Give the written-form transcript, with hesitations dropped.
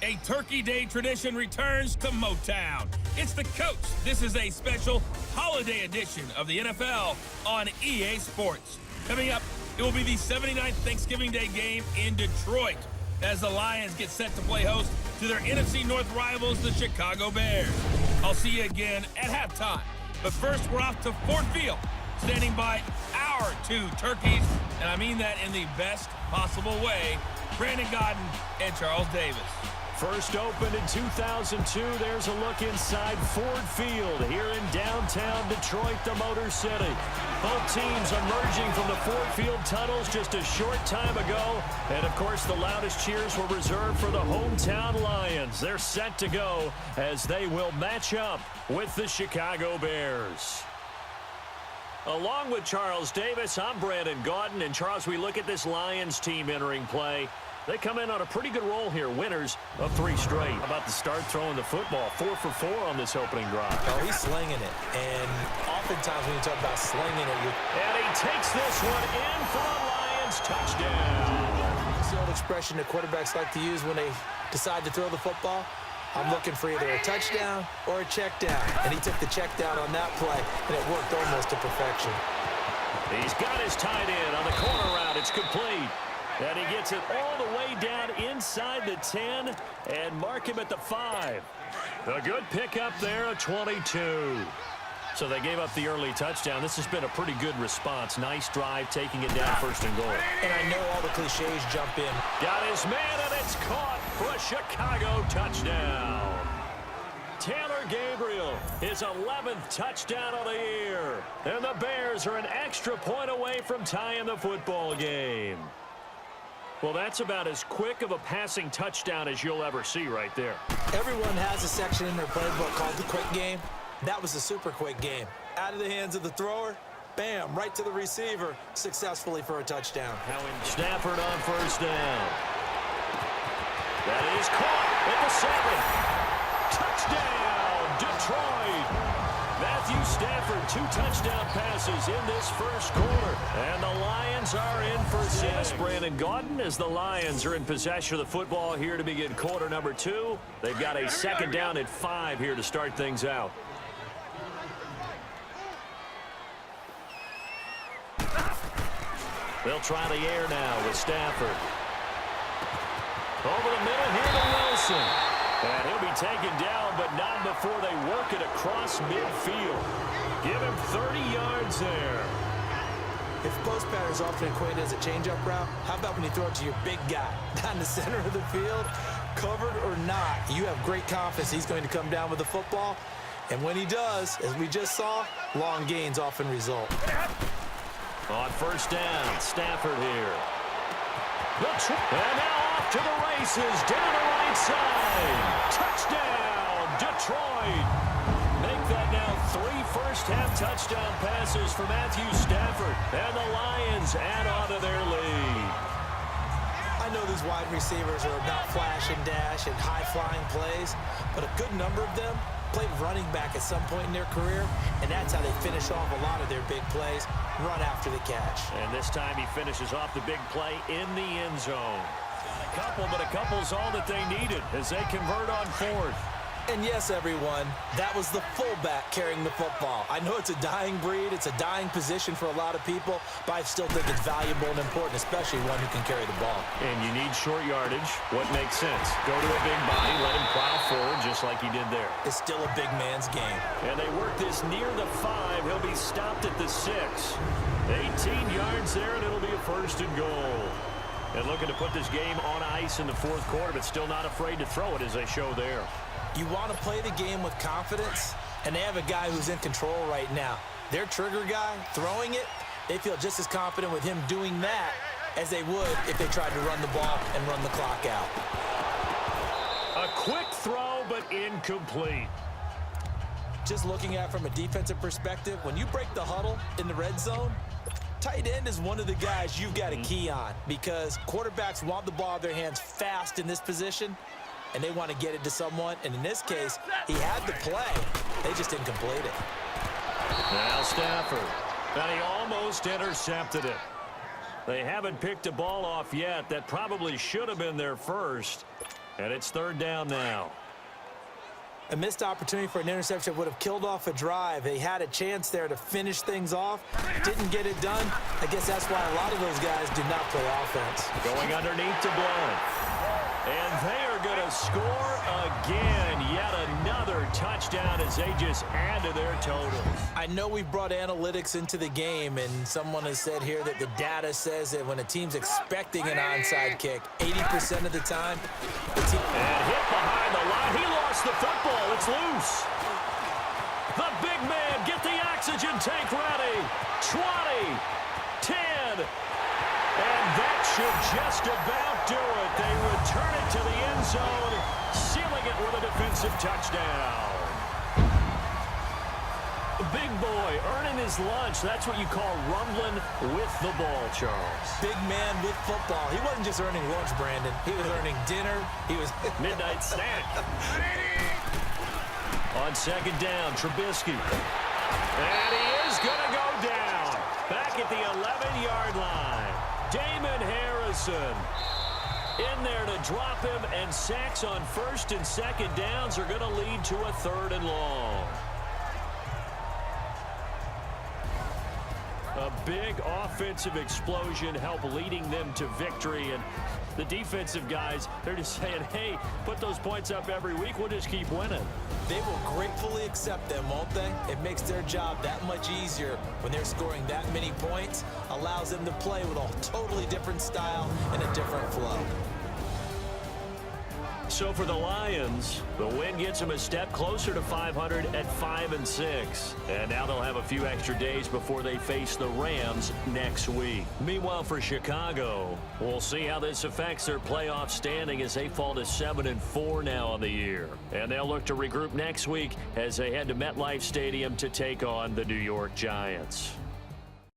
A Turkey Day tradition returns to Motown. It's the Coach. This is a special holiday edition of the NFL on EA Sports. Coming up, it will be the 79th Thanksgiving Day game in Detroit as the Lions get set to play host to their NFC North rivals, the Chicago Bears. I'll see you again at halftime. But first, we're off to Ford Field, standing by our two turkeys, and I mean that in the best possible way, Brandon Gaudin and Charles Davis. First opened in 2002, there's a look inside Ford Field here in downtown Detroit, the Motor City. Both teams emerging from the Ford Field tunnels just a short time ago. And, of course, the loudest cheers were reserved for the hometown Lions. They're set to go as they will match up with the Chicago Bears. Along with Charles Davis, I'm Brandon Gaudin. And, Charles, we look at this Lions team entering play. They come in on a pretty good roll here, winners of 3 straight. How about the start throwing the football? 4 for 4 on this opening drive. Oh, he's slinging it. And oftentimes when you talk about slinging it, and he takes this one in for a Lions touchdown. It's the old expression that quarterbacks like to use when they decide to throw the football. I'm looking for either a touchdown or a check down. And he took the check down on that play, and it worked almost to perfection. He's got his tight end on the corner route. It's complete. And he gets it all the way down inside the 10 and mark him at the 5. A good pickup there, a 22. So they gave up the early touchdown. This has been a pretty good response. Nice drive, taking it down 1st and goal. And I know all the cliches jump in. Got his man, and it's caught for a Chicago touchdown. Taylor Gabriel, his 11th touchdown of the year. And the Bears are an extra point away from tying the football game. Well, that's about as quick of a passing touchdown as you'll ever see right there. Everyone has a section in their playbook called the quick game. That was a super quick game. Out of the hands of the thrower, bam, right to the receiver, successfully for a touchdown. Now in Stafford on 1st down. That is caught at the 7. Touchdown, Detroit. Matthew Stafford, 2 touchdown passes in this 1st quarter. And the Lions are in for 6. Brandon Gaudin, as the Lions are in possession of the football here to begin quarter number 2. They've got a 2nd down at 5 here to start things out. They'll try the air now with Stafford. Over the middle here to Wilson. And he'll be taken down, but not before they work it across midfield. Give him 30 yards there. If post pattern is often equated as a change-up route, how about when you throw it to your big guy down the center of the field? Covered or not, you have great confidence he's going to come down with the football. And when he does, as we just saw, long gains often result. On 1st down, Stafford here. And now off to the races, down the right side. Touchdown, Detroit. Make that now 3 first-half touchdown passes for Matthew Stafford. And the Lions add on to their lead. I know these wide receivers are about flash and dash and high-flying plays, but a good number of them played running back at some point in their career, and that's how they finish off a lot of their big plays, run after the catch. And this time he finishes off the big play in the end zone. A couple's all that they needed as they convert on 4th. And yes, everyone, that was the fullback carrying the football. I know it's a dying breed, it's a dying position for a lot of people, but I still think it's valuable and important, especially one who can carry the ball. And you need short yardage. What makes sense? Go to a big body, let him plow forward just like he did there. It's still a big man's game. And they work this near the 5. He'll be stopped at the 6. 18 yards there, and it'll be a 1st and goal. And looking to put this game on ice in the 4th quarter, but still not afraid to throw it as they show there. You want to play the game with confidence, and they have a guy who's in control right now. Their trigger guy, throwing it, they feel just as confident with him doing that as they would if they tried to run the ball and run the clock out. A quick throw, but incomplete. Just looking at it from a defensive perspective, when you break the huddle in the red zone, tight end is one of the guys you've got to key on because quarterbacks want the ball in their hands fast in this position, and they want to get it to someone. And in this case, he had the play. They just didn't complete it. Now Stafford. And he almost intercepted it. They haven't picked a ball off yet. That probably should have been their first. And it's third down now. A missed opportunity for an interception would have killed off a drive. They had a chance there to finish things off. Didn't get it done. I guess that's why a lot of those guys do not play offense. Going underneath to Blount. And they are going to score again. Yet another touchdown as they just add to their totals. I know we've brought analytics into the game, and someone has said here that the data says that when a team's expecting an onside kick, 80% of the time, the team... And hit behind the line. He lost the football. It's loose. The big man, get the oxygen tank ready. 20, 10, and that should just about do it. They return it to the end zone, sealing it with a defensive touchdown. The big boy earning his lunch. That's what you call rumbling with the ball, Charles. Big man with football. He wasn't just earning lunch, Brandon. He was earning dinner. He was... Midnight snack. On second down, Trubisky. And he is going to go down. Back at the 11-yard line. Damon Harrison in there to drop him, and sacks on first and second downs are going to lead to a 3rd and long. A big offensive explosion helped leading them to victory, and the defensive guys, they're just saying, hey, put those points up every week, we'll just keep winning. They will gratefully accept them, won't they? It makes their job that much easier when they're scoring that many points, allows them to play with a totally different style and a different flow. So for the Lions, the win gets them a step closer to 500 at 5-6. And now they'll have a few extra days before they face the Rams next week. Meanwhile, for Chicago, we'll see how this affects their playoff standing as they fall to 7-4 now on the year. And they'll look to regroup next week as they head to MetLife Stadium to take on the New York Giants.